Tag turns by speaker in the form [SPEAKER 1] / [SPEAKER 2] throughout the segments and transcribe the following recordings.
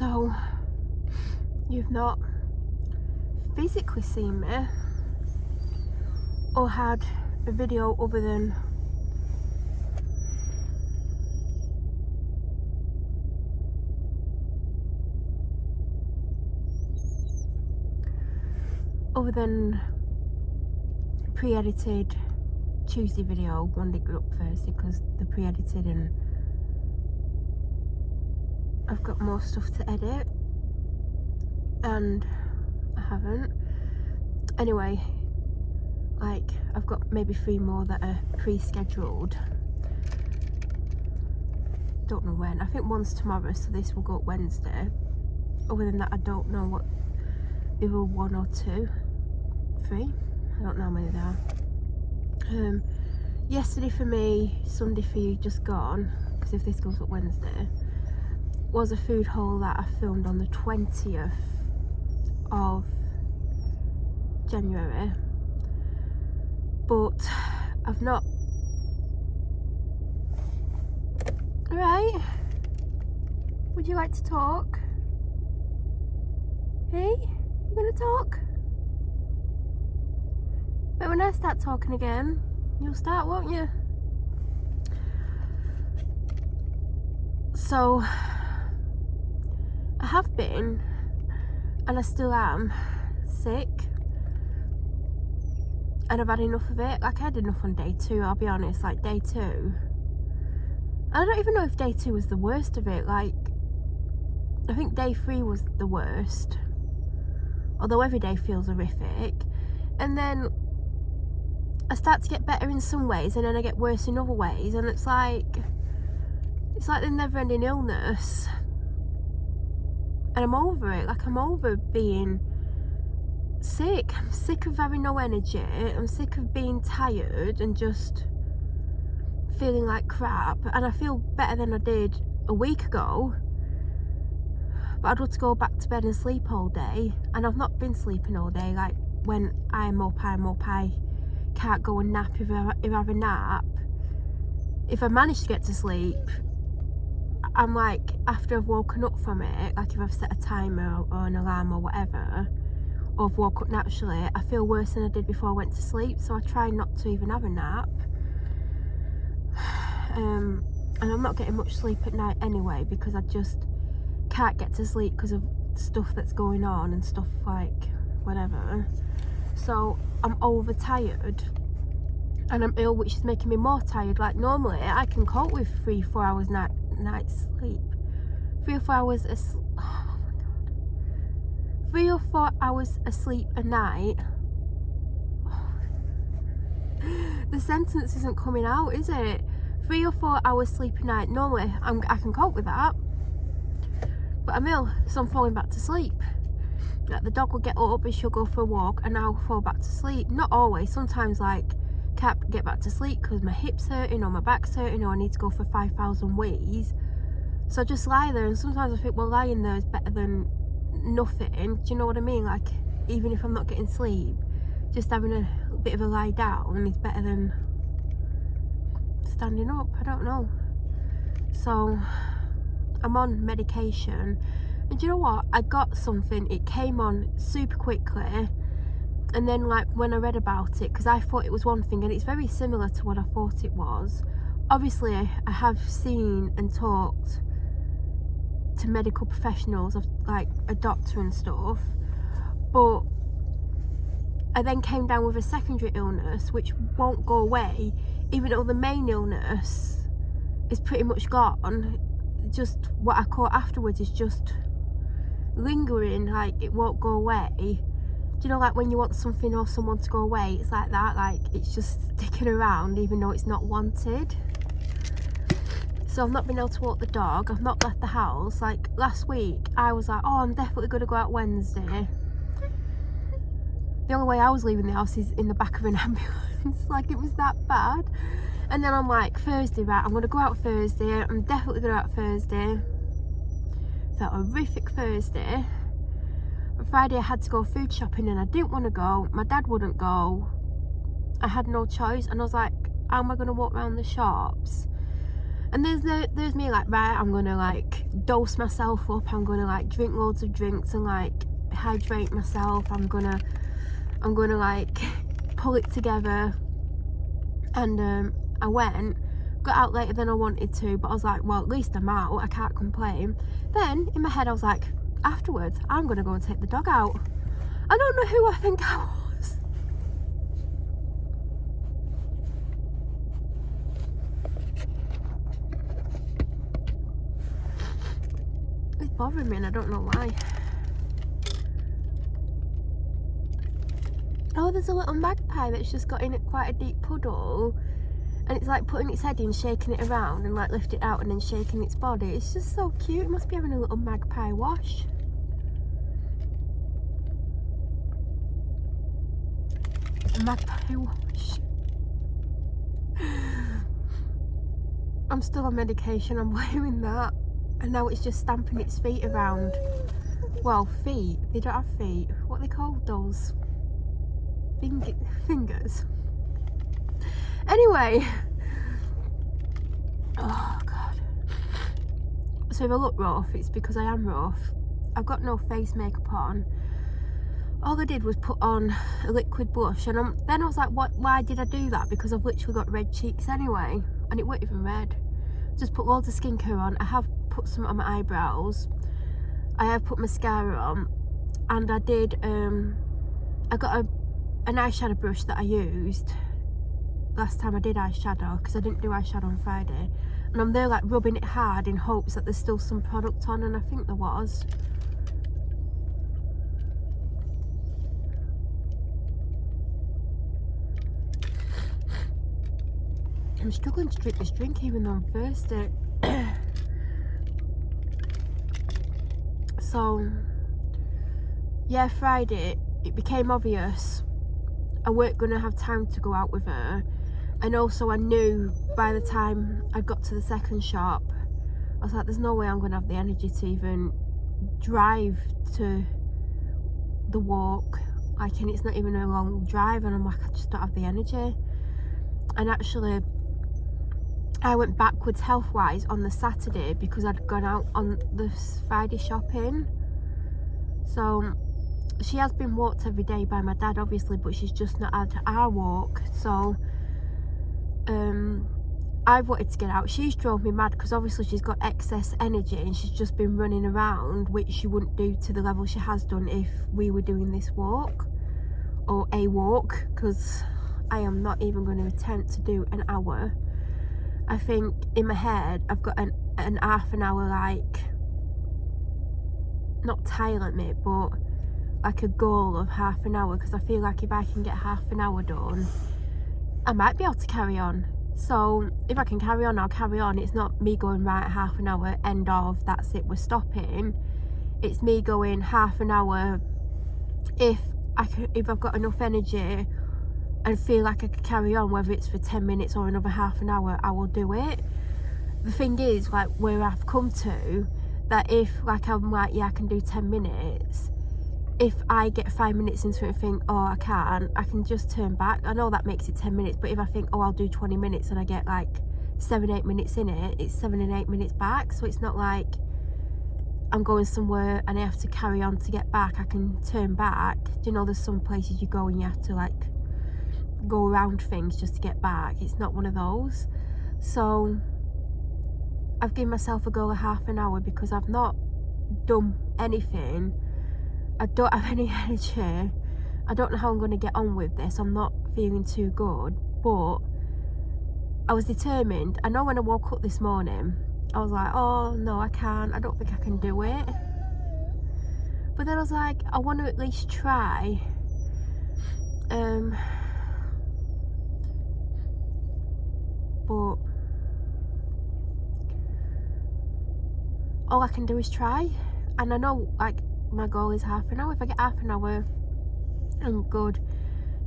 [SPEAKER 1] So you've not physically seen me or had a video other than pre-edited Tuesday video, one that got up Thursday because the pre-edited, and I've got more stuff to edit and I haven't. Anyway, like I've got maybe 3 more that are pre-scheduled. Don't know when. I think one's tomorrow, so this will go up Wednesday. Other than that, I don't know what the other 1 or 2, 3. I don't know how many there are. Yesterday for me, Sunday for you, just gone, because if this goes up Wednesday, was a food haul that I filmed on the 20th of January, but I've not. Right, would you like to talk? Hey, you gonna talk? But when I start talking again, you'll start, won't you? So I have been, and I still am, sick, and I've had enough of it. Like I had enough on day 2, I'll be honest. Like day 2, I don't even know if day 2 was the worst of it. Like I think day 3 was the worst, although every day feels horrific. And then I start to get better in some ways, and then I get worse in other ways, and it's like the never-ending illness. And I'm over it. Like I'm over being sick. I'm sick of having no energy. I'm sick of being tired and just feeling like crap. And I feel better than I did a week ago, but I'd love to go back to bed and sleep all day, and I've not been sleeping all day. Like when I'm up, I can't go and nap. If I have a nap, if I manage to get to sleep, I'm like, after I've woken up from it, like if I've set a timer or an alarm or whatever, or I've woke up naturally, I feel worse than I did before I went to sleep. So I try not to even have a nap. And I'm not getting much sleep at night anyway, because I just can't get to sleep because of stuff that's going on and stuff like whatever. So I'm overtired and I'm ill, which is making me more tired. Like normally I can cope with 3-4 hours night sleep. 3 or 4 hours oh my god. 3 or 4 hours asleep a night. The sentence isn't coming out, is it? 3 or 4 hours sleep a night. Normally I can cope with that, but I'm ill, so I'm falling back to sleep. Like the dog will get up and she'll go for a walk and I'll fall back to sleep. Not always. Sometimes like can't get back to sleep because my hip's hurting or my back's hurting or I need to go for 5,000 wheeze. So I just lie there, and sometimes I think, well, lying there is better than nothing. Do you know what I mean? Like even if I'm not getting sleep, just having a bit of a lie down is better than standing up. I don't know. So I'm on medication, and do you know what? I got something, it came on super quickly, and then like when I read about it, because I thought it was one thing and it's very similar to what I thought it was. Obviously I have seen and talked to medical professionals, of like a doctor and stuff, but I then came down with a secondary illness which won't go away, even though the main illness is pretty much gone. Just what I caught afterwards is just lingering, like it won't go away. Do you know, like when you want something or someone to go away, it's like that, like it's just sticking around even though it's not wanted. So I've not been able to walk the dog, I've not left the house. Like last week I was like, oh, I'm definitely going to go out Wednesday. The only way I was leaving the house is in the back of an ambulance. Like it was that bad. And then I'm like, Thursday, right, I'm going to go out Thursday, I'm definitely going to go out Thursday. That horrific Thursday. Friday I had to go food shopping and I didn't want to go. My dad wouldn't go. I had no choice, and I was like, how am I going to walk around the shops? And there's me like, right, I'm gonna like dose myself up, I'm gonna like drink loads of drinks and like hydrate myself, I'm gonna like pull it together. And I got out later than I wanted to, but I was like, well, at least I'm out, I can't complain. Then in my head I was like, afterwards I'm gonna go and take the dog out. I don't know who I think I was. It's bothering me and I don't know why. Oh, there's a little magpie that's just got in at quite a deep puddle, and it's like putting its head in, shaking it around and like lift it out and then shaking its body. It's just so cute. It must be having a little magpie wash. A magpie wash. I'm still on medication, I'm blaming that. And now it's just stamping its feet around. Well, feet, they don't have feet. What are they called, those? Fingers. Anyway. Oh god. So if I look rough, it's because I am rough. I've got no face makeup on. All I did was put on a liquid blush, and then I was like, why did I do that? Because I've literally got red cheeks anyway, and it weren't even red. Just put loads of skincare on. I have put some on my eyebrows, I have put mascara on, and I did I got an eyeshadow brush that I used last time I did eyeshadow, because I didn't do eyeshadow on Friday, and I'm there like rubbing it hard in hopes that there's still some product on, and I think there was. I'm struggling to drink this drink even though I'm thirsty. So yeah, Friday it became obvious I weren't going to have time to go out with her, and also I knew by the time I got to the second shop, I was like, there's no way I'm going to have the energy to even drive to the walk, like, and it's not even a long drive, and I'm like, I just don't have the energy. And actually I went backwards health wise on the Saturday because I'd gone out on the Friday shopping. So she has been walked every day by my dad obviously, but she's just not had our walk. So I've wanted to get out. She's drove me mad because obviously she's got excess energy and she's just been running around, which she wouldn't do to the level she has done if we were doing this walk, or a walk, because I am not even going to attempt to do an hour. I think in my head I've got an half an hour, like, not time limit, but like a goal of half an hour, because I feel like if I can get half an hour done, I might be able to carry on. So if I can carry on, I'll carry on. It's not me going, right, half an hour, end of, that's it, we're stopping. It's me going half an hour. If I've got enough energy and feel like I could carry on, whether it's for 10 minutes or another half an hour, I will do it. The thing is, like, where I've come to, that if, like, I'm like, yeah, I can do 10 minutes, if I get 5 minutes into it and think, oh, I can just turn back. I know that makes it 10 minutes, but if I think, oh, I'll do 20 minutes and I get like 7-8 minutes in it, it's 7 and 8 minutes back. So it's not like I'm going somewhere and I have to carry on to get back. I can turn back. Do you know, there's some places you go and you have to like go around things just to get back. It's not one of those. So I've given myself a goal of half an hour because I've not done anything. I don't have any energy. I don't know how I'm going to get on with this. I'm not feeling too good, but I was determined. I know when I woke up this morning, I was like, oh no, I can't. I don't think I can do it. But then I was like, I want to at least try. But all I can do is try. And I know, like, my goal is half an hour. If I get half an hour, I'm good.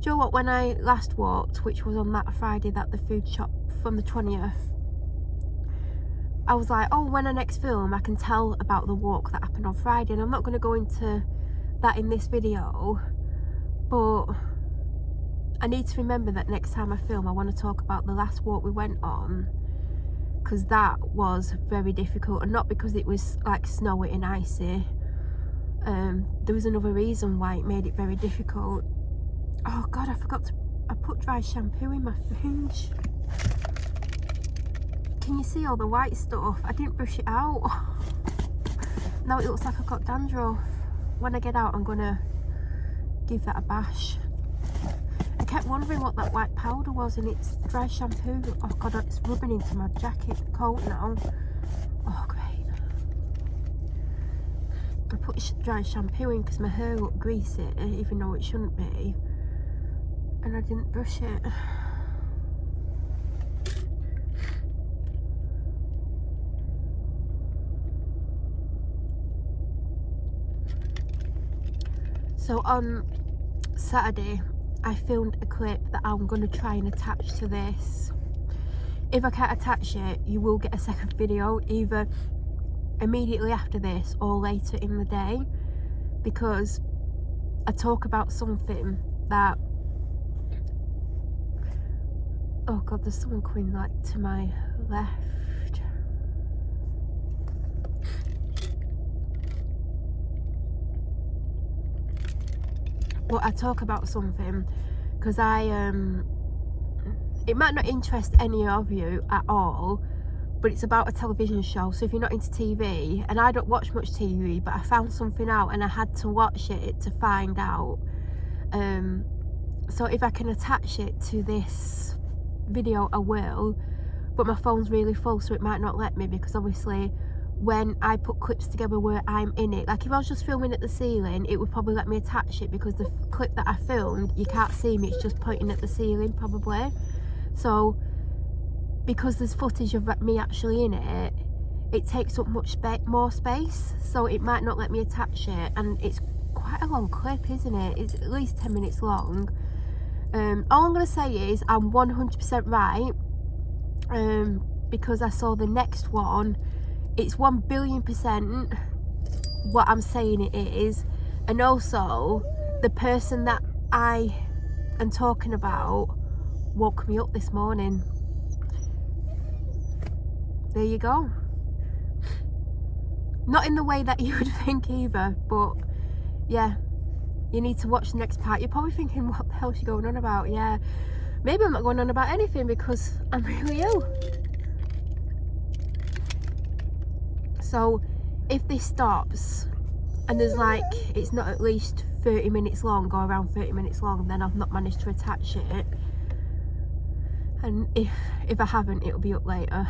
[SPEAKER 1] Do you know what, when I last walked, which was on that Friday, that the food shop from the 20th, I was like, oh, when I next film I can tell about the walk that happened on Friday, and I'm not going to go into that in this video, but I need to remember that next time I film I want to talk about the last walk we went on, because that was very difficult, and not because it was like snowy and icy. There was another reason why it made it very difficult. Oh god, I put dry shampoo in my fringe. Can you see all the white stuff? I didn't brush it out. Now it looks like I've got dandruff. When I get out, I'm gonna give that a bash. I kept wondering what that white powder was, and it's dry shampoo. Oh god, it's rubbing into my jacket coat now. Oh great. I put dry shampoo in because my hair looked greasy, even though it shouldn't be, and I didn't brush it. So on Saturday, I filmed a clip that I'm going to try and attach to this. If I can't attach it, you will get a second video, either immediately after this or later in the day, because I talk about something that, oh god, there's someone coming like to my left. But I talk about something because it might not interest any of you at all, but it's about a television show. So if you're not into TV, and I don't watch much TV, but I found something out and I had to watch it to find out. So if I can attach it to this video, I will, but my phone's really full, so it might not let me, because obviously when I put clips together where I'm in it, like if I was just filming at the ceiling, it would probably let me attach it, because the clip that I filmed, you can't see me, it's just pointing at the ceiling probably. So because there's footage of me actually in it, it takes up much more space, so it might not let me attach it. And it's quite a long clip, isn't it? It's at least 10 minutes long. All I'm going to say is I'm 100% right, because I saw the next one. It's 1,000,000,000% what I'm saying it is. And also, the person that I am talking about woke me up this morning. There you go. Not in the way that you would think either, but yeah, you need to watch the next part. You're probably thinking, what the hell's she going on about? Yeah, maybe I'm not going on about anything because I'm really ill. So if this stops and there's like, it's not at least 30 minutes long or around 30 minutes long, then I've not managed to attach it. And if I haven't, it'll be up later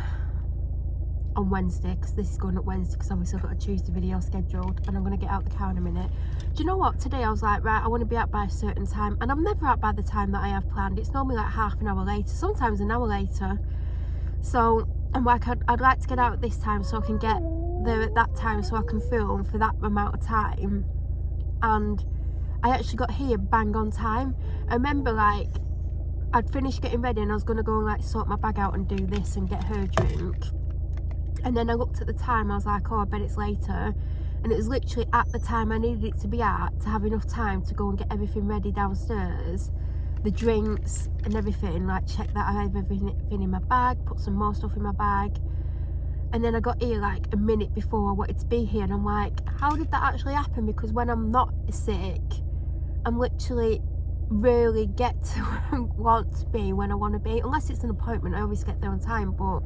[SPEAKER 1] on Wednesday, because this is going up Wednesday, because obviously I've got a Tuesday video scheduled, and I'm going to get out the car in a minute. Do you know what? Today I was like, right, I want to be out by a certain time, and I'm never out by the time that I have planned. It's normally like half an hour later, sometimes an hour later. So I'm like, I'd like to get out at this time so I can get there at that time, so I can film for that amount of time. And I actually got here bang on time. I remember like I'd finished getting ready and I was going to go and like sort my bag out and do this and get her a drink, and then I looked at the time, I was like, oh, I bet it's later. And it was literally at the time I needed it to be at, to have enough time to go and get everything ready downstairs, the drinks and everything, like check that I have everything in my bag, put some more stuff in my bag. And then I got here like a minute before I wanted to be here, and I'm like, how did that actually happen? Because when I'm not sick, I'm literally rarely get to where I want to be when I want to be, unless it's an appointment. I always get there on time. But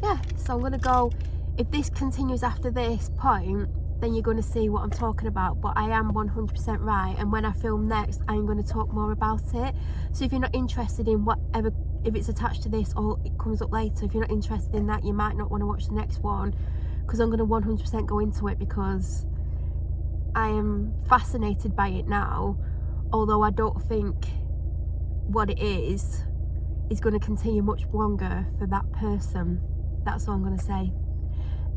[SPEAKER 1] yeah, so I'm gonna go. If this continues after this point, then you're going to see what I'm talking about. But I am 100% right, and when I film next, I'm going to talk more about it. So if you're not interested in whatever, if it's attached to this or it comes up later, if you're not interested in that, you might not want to watch the next one, because I'm going to 100% go into it, because I am fascinated by it now, although I don't think what it is going to continue much longer for that person. That's all I'm going to say.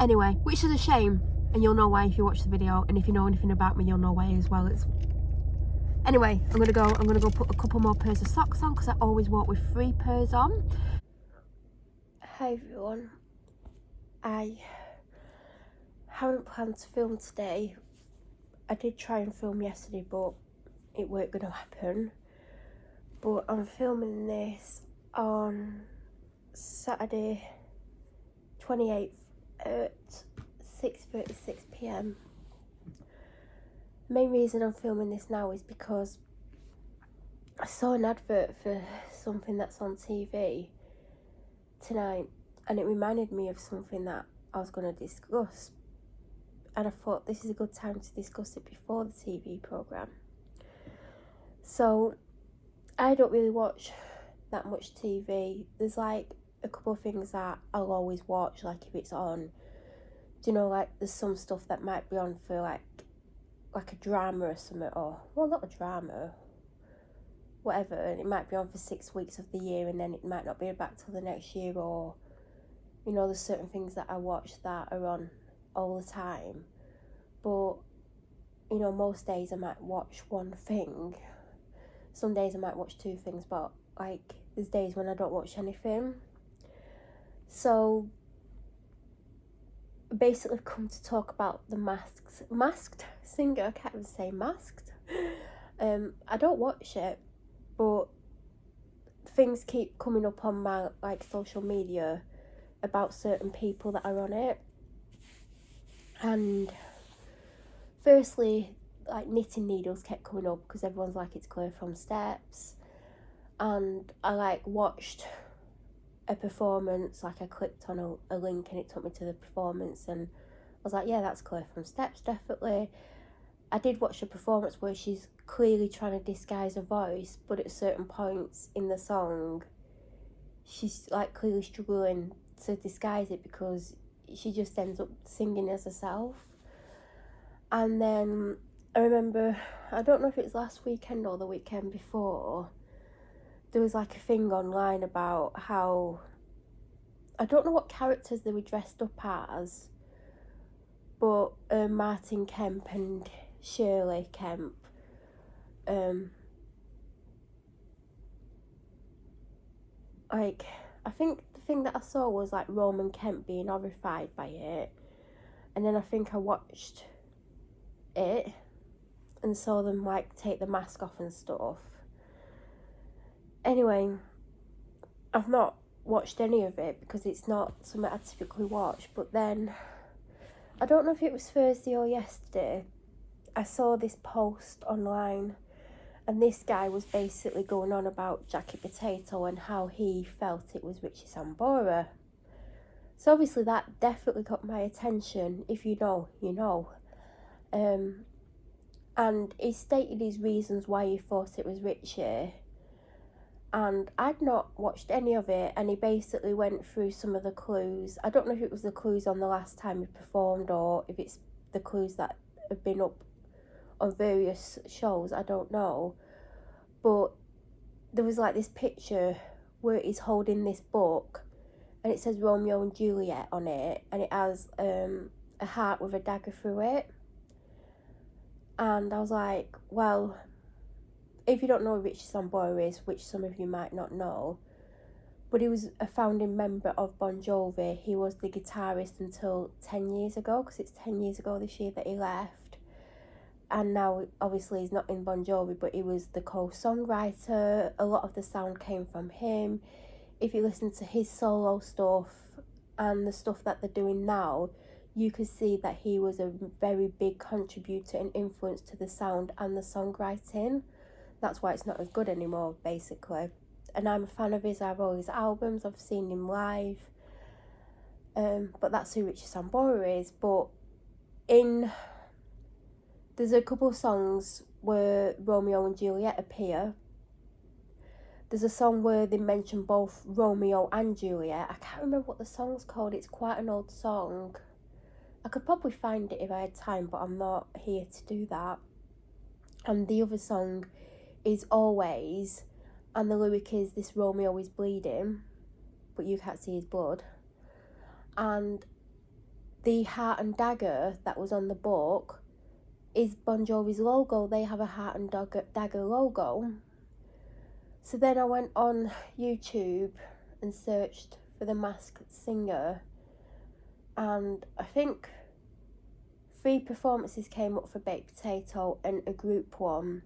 [SPEAKER 1] Anyway, which is a shame, and you'll know why if you watch the video, and if you know anything about me, you'll know why as well. Anyway, I'm gonna go put a couple more pairs of socks on, because I always walk with 3 pairs on. Hi everyone. I haven't planned to film today. I did try and film yesterday, but it weren't gonna happen. But I'm filming this on Saturday 28th at 6:36 p.m. Main reason I'm filming this now is because I saw an advert for something that's on TV tonight, and it reminded me of something that I was going to discuss, and I thought this is a good time to discuss it before the TV programme. So I don't really watch that much TV. There's like a couple of things that I'll always watch, like if it's on, do you know, like there's some stuff that might be on for like a drama or something, or, well, not a drama, whatever, and it might be on for 6 weeks of the year and then it might not be back till the next year, or, you know, there's certain things that I watch that are on all the time. But, you know, most days I might watch one thing. Some days I might watch two things, but like there's days when I don't watch anything. So basically I've come to talk about the masked singer. I can't even say masked. I don't watch it, but things keep coming up on my like social media about certain people that are on it. And firstly, like knitting needles kept coming up because everyone's like, it's Claire from Steps. And I like watched a performance, like I clicked on a link and it took me to the performance, and I was like, yeah, that's Claire from Steps, definitely. I did watch a performance where she's clearly trying to disguise her voice, but at certain points in the song she's like clearly struggling to disguise it because she just ends up singing as herself. And then I remember, I don't know if it was last weekend or the weekend before, there was like a thing online about how, I don't know what characters they were dressed up as, but Martin Kemp and Shirley Kemp, like, I think the thing that I saw was like Roman Kemp being horrified by it, and then I think I watched it and saw them like take the mask off and stuff. Anyway, I've not watched any of it because it's not something I typically watch, but then I don't know if it was Thursday or yesterday, I saw this post online, and this guy was basically going on about Jackie Potato and how he felt it was Richie Sambora. So obviously that definitely got my attention. If you know, you know. And he stated his reasons why he thought it was Richie, and I'd not watched any of it, and he basically went through some of the clues. I don't know if it was the clues on the last time he performed or if it's the clues that have been up on various shows, I don't know. But there was like this picture where he's holding this book and it says Romeo and Juliet on it, and it has a heart with a dagger through it. And I was like, well, if you don't know who Richie Sambora is, which some of you might not know, but he was a founding member of Bon Jovi. He was the guitarist until 10 years ago, because it's 10 years ago this year that he left. And now, obviously, he's not in Bon Jovi, but he was the co-songwriter. A lot of the sound came from him. If you listen to his solo stuff and the stuff that they're doing now, you could see that he was a very big contributor and influence to the sound and the songwriting. That's why it's not as good anymore, basically. And I'm a fan of his. I have all his albums. I've seen him live. But that's who Richie Sambora is. But there's a couple of songs where Romeo and Juliet appear. There's a song where they mention both Romeo and Juliet. I can't remember what the song's called. It's quite an old song. I could probably find it if I had time, but I'm not here to do that. And the other song is Always, and the lyric is, this Romeo is bleeding, but you can't see his blood. And the heart and dagger that was on the book is Bon Jovi's logo. They have a heart and dagger logo. So then I went on YouTube and searched for the Masked Singer, and I think 3 performances came up for Baked Potato and a group one.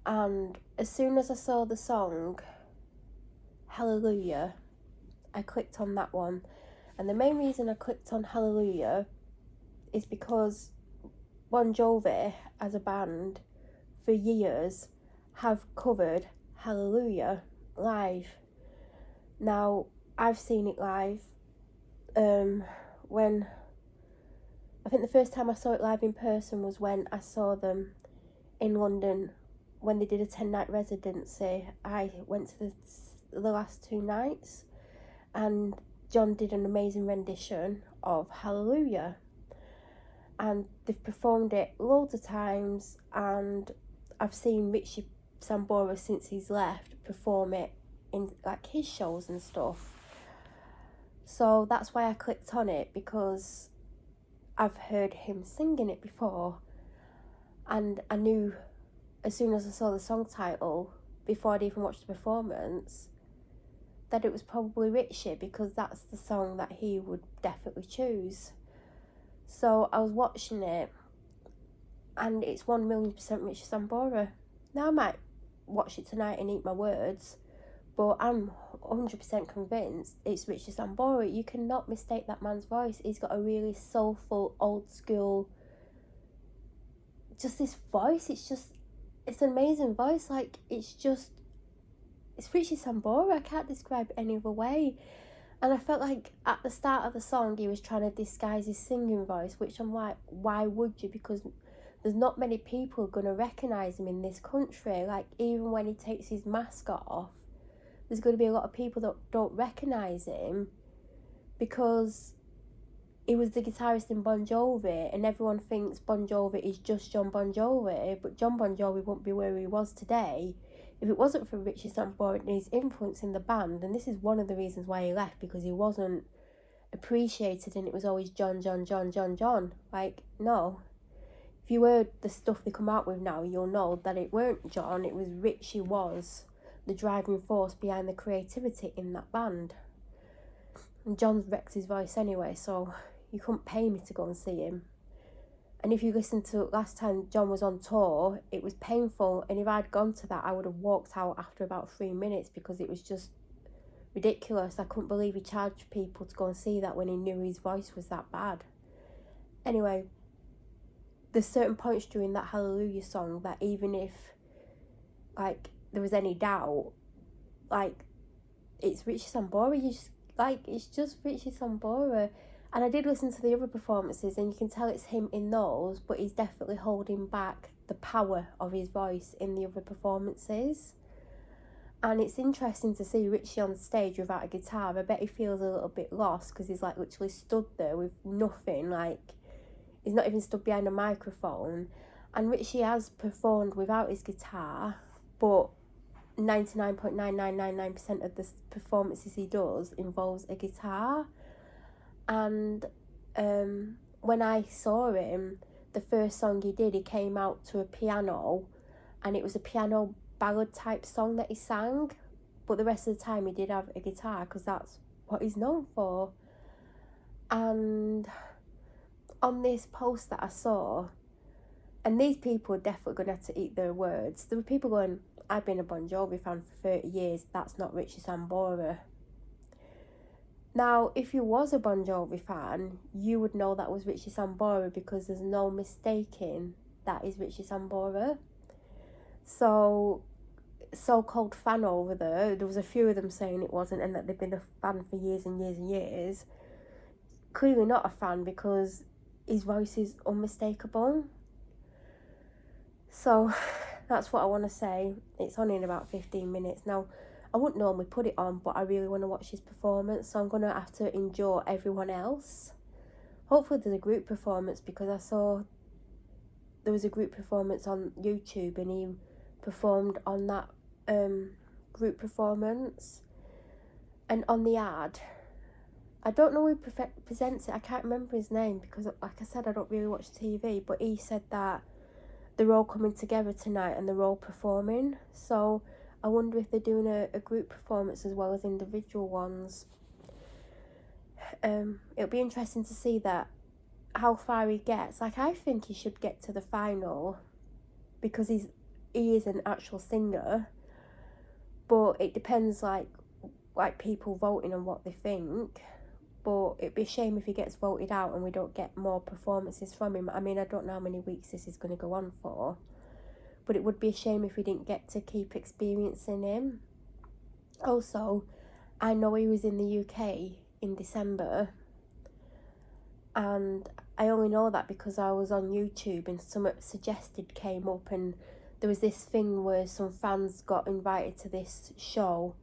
[SPEAKER 1] And as soon as I saw the song Hallelujah, I clicked on that one, And the main reason I clicked on Hallelujah is because Bon Jovi as a band for years have covered Hallelujah live. Now, I've seen it live when, I think the first time I saw it live in person was when I saw them in London when they did a 10-night residency. I went to the last 2 nights, and John did an amazing rendition of Hallelujah, and they've performed it loads of times, and I've seen Richie Sambora since he's left perform it in like his shows and stuff. So that's why I clicked on it, because I've heard him singing it before, and I knew as soon as I saw the song title, before I'd even watched the performance, that it was probably Richie, because that's the song that he would definitely choose. So I was watching it, and it's 1,000,000% Richie Sambora. Now I might watch it tonight and eat my words, but I'm 100% convinced it's Richie Sambora. You cannot mistake that man's voice. He's got a really soulful, old school, just this voice. It's an amazing voice. Like, it's Richie Sambora. I can't describe it any other way. And I felt like at the start of the song, he was trying to disguise his singing voice, which I'm like, why would you? Because there's not many people going to recognise him in this country. Like, even when he takes his mask off, there's going to be a lot of people that don't recognise him, because he was the guitarist in Bon Jovi, and everyone thinks Bon Jovi is just John Bon Jovi, but John Bon Jovi wouldn't be where he was today if it wasn't for Richie Sambora and his influence in the band. And this is one of the reasons why he left, because he wasn't appreciated, and it was always John, John, John, John, John. Like, no. If you heard the stuff they come out with now, you'll know that it weren't John, it was Richie was the driving force behind the creativity in that band. And John's wrecked his voice anyway, so you couldn't pay me to go and see him. And if you listen to last time John was on tour, it was painful, and if I'd gone to that, I would have walked out after about 3 minutes, because it was just ridiculous. I couldn't believe he charged people to go and see that when he knew his voice was that bad. Anyway, there's certain points during that Hallelujah song that even if, like, there was any doubt, like, it's Richie Sambora. It's just Richie Sambora. And I did listen to the other performances, and you can tell it's him in those, but he's definitely holding back the power of his voice in the other performances. And it's interesting to see Richie on stage without a guitar. I bet he feels a little bit lost, because he's like literally stood there with nothing. Like, he's not even stood behind a microphone. And Richie has performed without his guitar, but 99.9999% of the performances he does involves a guitar. And when I saw him, the first song he did, he came out to a piano, and it was a piano ballad type song that he sang, but the rest of the time he did have a guitar, because that's what he's known for. And on this post that I saw, and these people are definitely going to have to eat their words, there were people going, I've been a Bon Jovi fan for 30 years, that's not Richie Sambora. Now, if you was a Bon Jovi fan, you would know that was Richie Sambora, because there's no mistaking that is Richie Sambora. So, so-called fan over there was a few of them saying it wasn't, and that they've been a fan for years and years and years. Clearly not a fan, because his voice is unmistakable. So, that's what I want to say. It's on in about 15 minutes. Now, I wouldn't normally put it on, but I really want to watch his performance, so I'm going to have to endure everyone else. Hopefully there's a group performance, because I saw there was a group performance on YouTube, and he performed on that group performance. And on the ad, I don't know who presents it, I can't remember his name, because like I said, I don't really watch TV, but he said that they're all coming together tonight and they're all performing. So I wonder if they're doing a group performance as well as individual ones. It'll be interesting to see that, how far he gets. Like, I think he should get to the final, because he is an actual singer, but it depends like people voting on what they think. but it'd be a shame if he gets voted out and we don't get more performances from him. I mean, I don't know how many weeks this is going to go on for, but it would be a shame if we didn't get to keep experiencing him. Also, I know he was in the UK in December, and I only know that because I was on YouTube and something suggested came up, and there was this thing where some fans got invited to this show,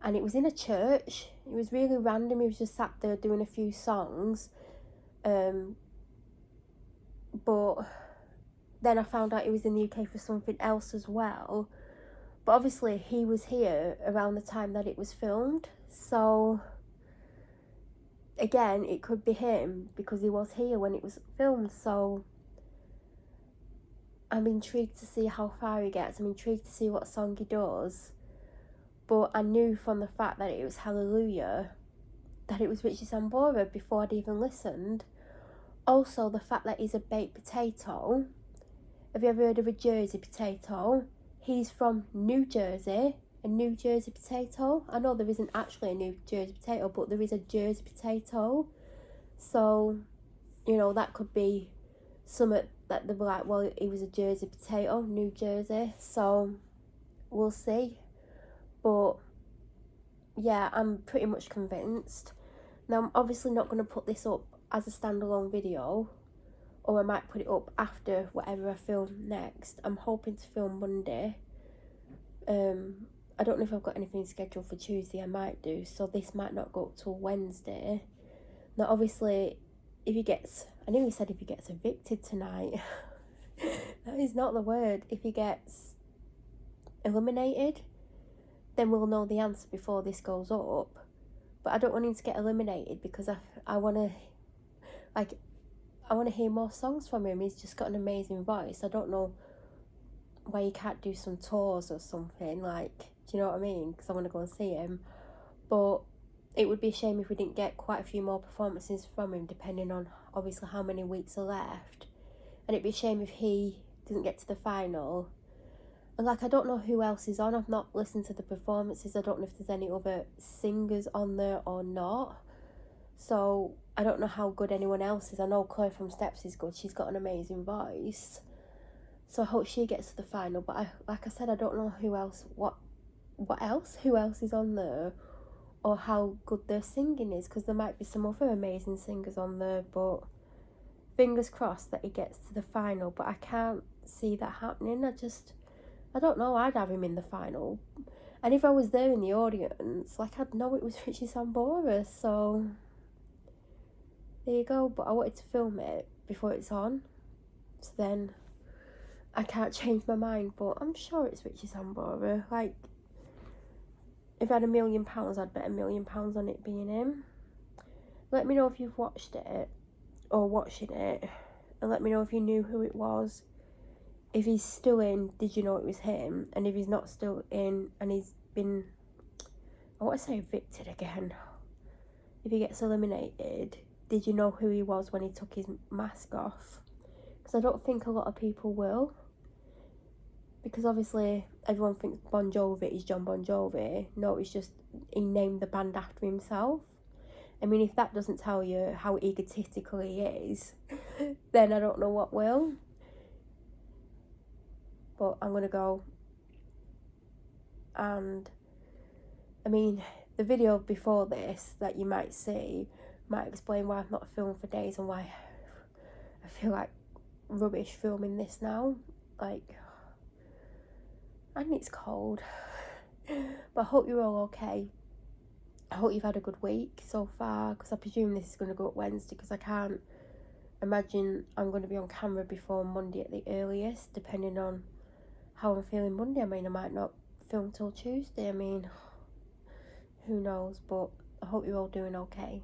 [SPEAKER 1] and it was in a church. It was really random. He was just sat there doing a few songs, but then I found out he was in the UK for something else as well. But obviously he was here around the time that it was filmed, so again, it could be him because he was here when it was filmed. So I'm intrigued to see how far he gets. I'm intrigued to see what song he does. But I knew from the fact that it was Hallelujah that it was Richie Sambora before I'd even listened. Also, the fact that he's a baked potato. Have you ever heard of a Jersey potato? He's from New Jersey, a New Jersey potato. I know there isn't actually a New Jersey potato, but there is a Jersey potato. So, you know, that could be something that they'll be like, well, he was a Jersey potato, New Jersey. So, we'll see. But, yeah, I'm pretty much convinced. Now, I'm obviously not going to put this up as a standalone video, or I might put it up after whatever I film next. I'm hoping to film Monday. I don't know if I've got anything scheduled for Tuesday. I might do, so this might not go up till Wednesday. Now, obviously, if he gets, I knew he said if he gets evicted tonight. That is not the word. If he gets eliminated, then we'll know the answer before this goes up. But I don't want him to get eliminated because I want to, like, I want to hear more songs from him. He's just got an amazing voice. I don't know why he can't do some tours or something, like, do you know what I mean? Because I want to go and see him. But it would be a shame if we didn't get quite a few more performances from him, depending on obviously how many weeks are left. And it'd be a shame if he didn't get to the final. And like, I don't know who else is on. I've not listened to the performances. I don't know if there's any other singers on there or not. So I don't know how good anyone else is. I know Chloe from Steps is good. She's got an amazing voice. So I hope she gets to the final. But like I said, I don't know who else, who else is on there, or how good their singing is, because there might be some other amazing singers on there. But fingers crossed that he gets to the final. But I can't see that happening. I don't know. I'd have him in the final. And if I was there in the audience, like, I'd know it was Richie Sambora. So there you go. But I wanted to film it before it's on, so then I can't change my mind. But I'm sure it's Richie Sambora. Like, if I had £1 million, I'd bet £1 million on it being him. Let me know if you've watched it or watching it, and let me know if you knew who it was. If he's still in, did you know it was him? And if he's not still in and he's been, I want to say evicted again, if he gets eliminated, did you know who he was when he took his mask off? Because I don't think a lot of people will. Because obviously everyone thinks Bon Jovi is John Bon Jovi. No, it's just he named the band after himself. I mean, if that doesn't tell you how egotistical he is, then I don't know what will. But I'm going to go. And, I mean, the video before this that you might see might explain why I've not filmed for days and why I feel like rubbish filming this now. Like, and it's cold. But I hope you're all okay. I hope you've had a good week so far, because I presume this is going to go up Wednesday, because I can't imagine I'm going to be on camera before Monday at the earliest, depending on how I'm feeling Monday. I mean, I might not film till Tuesday. I mean, who knows? But I hope you're all doing okay.